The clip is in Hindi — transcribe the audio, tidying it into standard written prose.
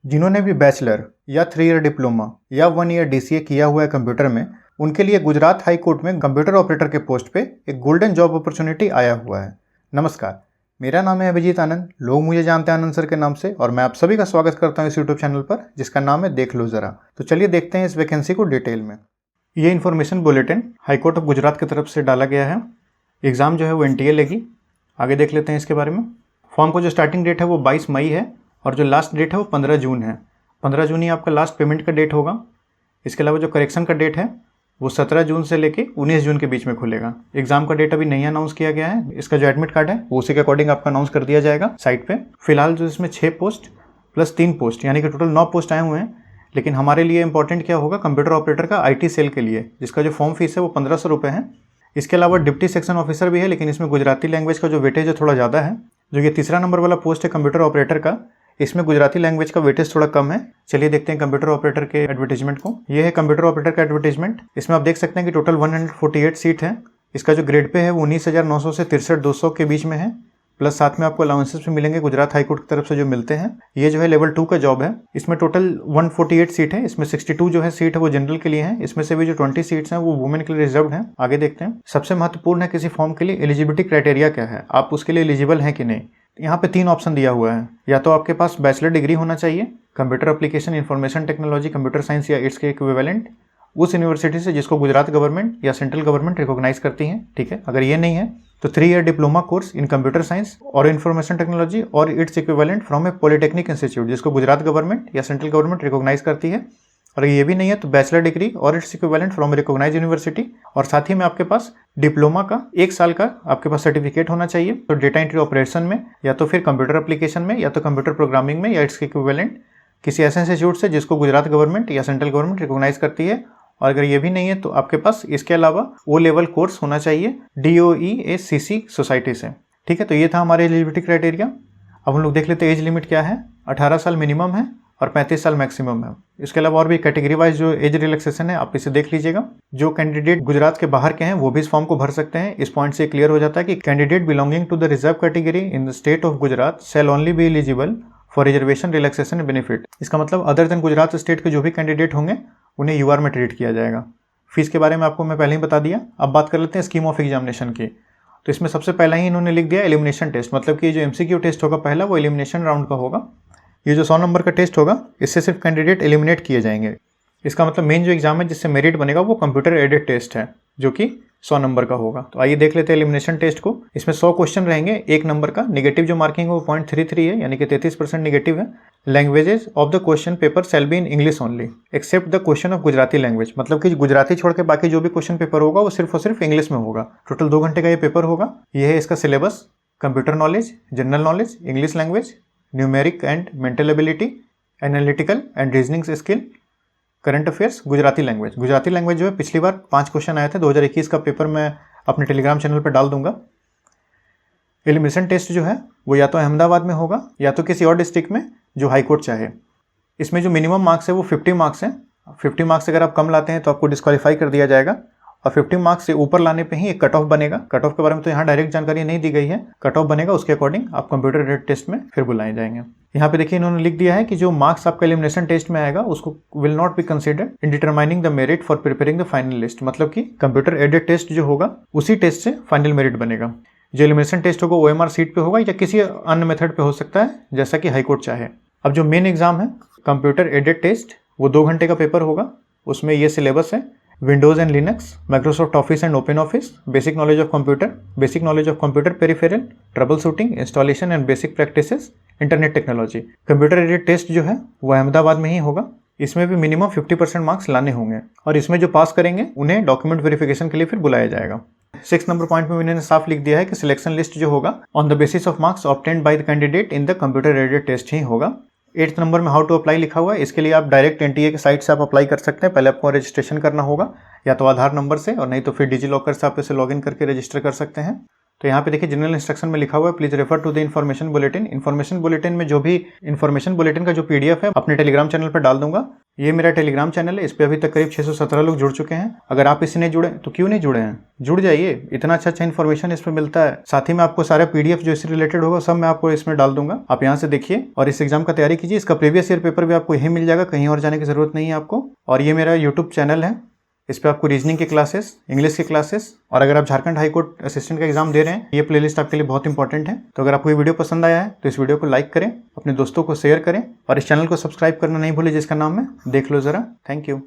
जिन्होंने भी बैचलर या 3 ईयर डिप्लोमा या 1 ईयर DCA किया हुआ है कंप्यूटर में, उनके लिए गुजरात हाई कोर्ट में कंप्यूटर ऑपरेटर के पोस्ट पे एक गोल्डन जॉब अपॉर्चुनिटी आया हुआ है। नमस्कार, मेरा नाम है अभिजीत आनंद, लोग मुझे जानते हैं आनंद सर के नाम से, और मैं आप सभी का स्वागत करता हूँ इस यूट्यूब चैनल पर जिसका नाम है देख लो ज़रा। तो चलिए देखते हैं इस वैकेंसी को डिटेल में। ये information bulletin high court of Gujarat की तरफ से डाला गया है। एग्ज़ाम जो है वो NTA लेगी। आगे देख लेते हैं इसके बारे में। फॉर्म को जो स्टार्टिंग डेट है वो 22 मई है और जो लास्ट डेट है वो 15 जून है। 15 जून ही आपका लास्ट पेमेंट का डेट होगा। इसके अलावा जो करेक्शन का डेट है वो 17 जून से लेके 19 जून के बीच में खुलेगा। एग्जाम का डेट अभी नहीं अनाउंस किया गया है। इसका जो एडमिट कार्ड है वो उसी के अकॉर्डिंग आपका अनाउंस कर दिया जाएगा साइट पे। फिलहाल जो इसमें 6 पोस्ट प्लस 3 पोस्ट यानी कि टोटल 9 पोस्ट आए हुए हैं। लेकिन हमारे लिए इंपॉर्टेंट क्या होगा, कंप्यूटर ऑपरेटर का IT सेल के लिए, जिसका जो फॉर्म फीस है वो 1500 रुपये है। इसके अलावा डिप्टी सेक्शन ऑफिसर भी है, लेकिन इसमें गुजराती लैंग्वेज का जो वेटेज है थोड़ा ज़्यादा है। जो ये तीसरा नंबर वाला पोस्ट है कंप्यूटर ऑपरेटर का, इसमें गुजराती लैंग्वेज का वेटेज थोड़ा कम है। चलिए देखते हैं कंप्यूटर ऑपरेटर के एडवर्टीजमेंट को। ये है कंप्यूटर ऑपरेटर का एडवर्टीजमेंट। इसमें आप देख सकते हैं कि टोटल 148 सीट है। इसका जो ग्रेड पे है वो 19,900 से 63,200 के बीच में है। प्लस साथ में आपको अलाउंसेस भी मिलेंगे गुजरात हाईकोर्ट की तरफ से जो मिलते हैं। ये जो है लेवल 2 का जॉब है। इसमें टोटल 148 सीट है। इसमें 62 जो है सीट है वो जनरल के लिए है। इसमें से भी जो 20 सीट्स हैं वो वुमेन के लिए रिजर्व हैं। आगे देखते हैं। सबसे महत्वपूर्ण है किसी फॉर्म के लिए एलिजिबिलिटी क्राइटेरिया क्या है, आप उसके लिए एलिजिबल हैं कि नहीं। यहाँ पे 3 ऑप्शन दिया हुआ है। या तो आपके पास बैचलर डिग्री होना चाहिए computer application, information technology, computer science या इट्स के इक्विवेलेंट उस यूनिवर्सिटी से जिसको गुजरात गवर्नमेंट या सेंट्रल गवर्नमेंट रिकॉग्नाइज करती है। ठीक है, अगर ये नहीं है तो 3 year diploma course in computer science और इंफॉर्मेशन टेक्नोलॉजी और it's equivalent from a polytechnic institute जिसको गुजरात गवर्नमेंट या सेंट्रल गवर्नमेंट रिकॉग्नाइज करती है। और ये भी नहीं है तो बैचलर डिग्री और it's equivalent from recognise university, और साथ ही में आपके पास डिप्लोमा का 1 साल का आपके पास सर्टिफिकेट होना चाहिए। तो डेटा एंट्री ऑपरेशन में या तो फिर कंप्यूटर एप्लीकेशन में या तो कंप्यूटर प्रोग्रामिंग में या इट्स इक्विवेलेंट किसी ऐसे इंस्टीट्यूट से जिसको गुजरात गवर्नमेंट या सेंट्रल गवर्नमेंट रिकॉग्नाइज करती है। और अगर ये भी नहीं है तो आपके पास इसके अलावा O लेवल कोर्स होना चाहिए DOE-ACC सोसाइटी से। ठीक है, तो ये था हमारे एलिजिबिलिटी क्राइटेरिया। अब हम लोग देख लेते हैं एज लिमिट क्या है। 18 साल मिनिमम है और 35 साल मैक्सिमम है। इसके अलावा और भी कैटेगरी वाइज जो एज रिलैक्सेशन है आप इसे देख लीजिएगा। जो कैंडिडेट गुजरात के बाहर के हैं वो भी इस फॉर्म को भर सकते हैं। इस पॉइंट से क्लियर हो जाता है कि candidate belonging to the reserve category in the state of Gujarat shall only be eligible for reservation relaxation benefit. इसका मतलब अदर देन गुजरात स्टेट के जो भी कैंडिडेट होंगे उन्हें UR में ट्रीट किया जाएगा। फीस के बारे में आपको मैं पहले ही बता दिया। अब बात कर लेते हैं स्कीम ऑफ एग्जामिनेशन की। तो इसमें सबसे पहला ही इन्होंने लिख दिया एलिमिनेशन टेस्ट, मतलब कि जो MCQ टेस्ट होगा पहला वो एलिमिनेशन राउंड का होगा। ये जो 100 नंबर का टेस्ट होगा इससे सिर्फ कैंडिडेट एलिमिनेट किए जाएंगे। इसका मतलब मेन जो एग्जाम है जिससे मेरिट बनेगा वो कंप्यूटर एडेड टेस्ट है जो कि 100 नंबर का होगा। तो आइए देख लेते हैं एलिमिनेशन टेस्ट को। इसमें 100 क्वेश्चन रहेंगे 1 नंबर का। नेगेटिव जो मार्किंग है वो 0.33 है यानी कि 33% नेगेटिव है। Languages of the question paper shall be in English only except the question of Gujarati language, मतलब कि गुजराती छोड़ के बाकी जो भी क्वेश्चन पेपर होगा वो सिर्फ और सिर्फ इंग्लिश में होगा। टोटल 2 घंटे का ये पेपर होगा। ये है इसका syllabus. Computer knowledge, general knowledge, English language, numeric and mental ability, analytical and reasoning skill, current affairs, Gujarati language. Gujarati language जो है पिछली बार 5 क्वेश्चन आए थे। 2021 का पेपर मैं अपने टेलीग्राम चैनल पर डाल दूंगा। एलिमिनेशन टेस्ट जो है वो या तो अहमदाबाद में होगा या तो किसी और डिस्ट्रिक्ट में जो हाई कोर्ट चाहे। इसमें जो मिनिमम मार्क्स है वो 50 मार्क्स हैं। 50 मार्क्स अगर आप कम लाते हैं तो आपको डिस्क्वालीफाई कर दिया जाएगा, और 50 मार्क्स से ऊपर लाने पे ही एक कट ऑफ बनेगा। कट ऑफ के बारे में तो यहाँ डायरेक्ट जानकारी नहीं दी गई है। कट ऑफ बनेगा, उसके अकॉर्डिंग आप कंप्यूटर एडेड टेस्ट में फिर बुलाए जाएंगे। यहाँ पे देखिए इन्होंने लिख दिया है कि जो मार्क्स आपका एलिमिनेशन टेस्ट में आएगा उसको will not be considered in determining the merit for preparing the final list, मतलब कि कंप्यूटर एडेड टेस्ट जो होगा उसी टेस्ट से फाइनल मेरिट बनेगा। जो एलिमिनेशन टेस्ट होगा OMR सीट पे होगा या किसी अन्य मेथड पे हो सकता है जैसा कि हाईकोर्ट चाहे। अब जो मेन एग्जाम है कंप्यूटर एडेड टेस्ट वो 2 घंटे का पेपर होगा। उसमें ये सिलेबस है Windows and Linux, Microsoft Office and Open Office, basic knowledge of computer, basic knowledge of computer peripheral, trouble shooting, installation and basic practices, internet technology. Computer aided test जो है वो अहमदाबाद में ही होगा। इसमें भी मिनिमम 50% मार्क्स लाने होंगे, और इसमें जो पास करेंगे उन्हें डॉक्यूमेंट वेरिफिकेशन के लिए फिर बुलाया जाएगा। 6 नंबर पॉइंट में इन्होंने साफ लिख दिया है कि सिलेक्शन लिस्ट जो होगा on the basis of marks obtained by the candidate in the computer aided test ही होगा। 8th नंबर में हाउ टू अप्लाई लिखा हुआ है। इसके लिए आप डायरेक्ट NTA की साइट से आप अप्लाई कर सकते हैं। पहले आपको रजिस्ट्रेशन करना होगा या तो आधार नंबर से, और नहीं तो फिर डिजी लॉकर से आप इसे लॉगिन करके रजिस्टर कर सकते हैं। तो यहाँ पे देखिए जनरल इंस्ट्रक्शन में लिखा हुआ है please refer to the information bulletin. Information bulletin में जो भी इन्फॉर्मेशन बुलेटिन का जो PDF है अपने टेलीग्राम चैनल पर डाल दूंगा। ये मेरा टेलीग्राम चैनल है, इस पर अभी तक करीब 617 लोग जुड़ चुके हैं। अगर आप इससे नहीं जुड़े तो क्यों नहीं जुड़े हैं, जुड़ जाइए, इतना अच्छा इन्फॉर्मेशन इसमें मिलता है। साथ ही में आपको सारा PDF जो इससे रिलेटेड होगा सब मैं आपको इसमें डाल दूंगा, आप यहाँ से देखिए और इस एग्जाम का तैयारी कीजिए। इसका प्रीवियस ईयर पेपर भी आपको यही मिल जाएगा, कहीं और जाने की जरूरत नहीं है आपको। और ये मेरा यूट्यूब चैनल है, इस पर आपको रीजनिंग के क्लासेस, इंग्लिश के क्लासेस, और अगर आप झारखंड हाई कोर्ट असिस्टेंट का एग्जाम दे रहे हैं ये प्लेलिस्ट आपके लिए बहुत इंपॉर्टेंट है। तो अगर आपको ये वीडियो पसंद आया है तो इस वीडियो को लाइक करें, अपने दोस्तों को शेयर करें और इस चैनल को सब्सक्राइब करना नहीं भूलें जिसका नाम है देख लो जरा। Thank you.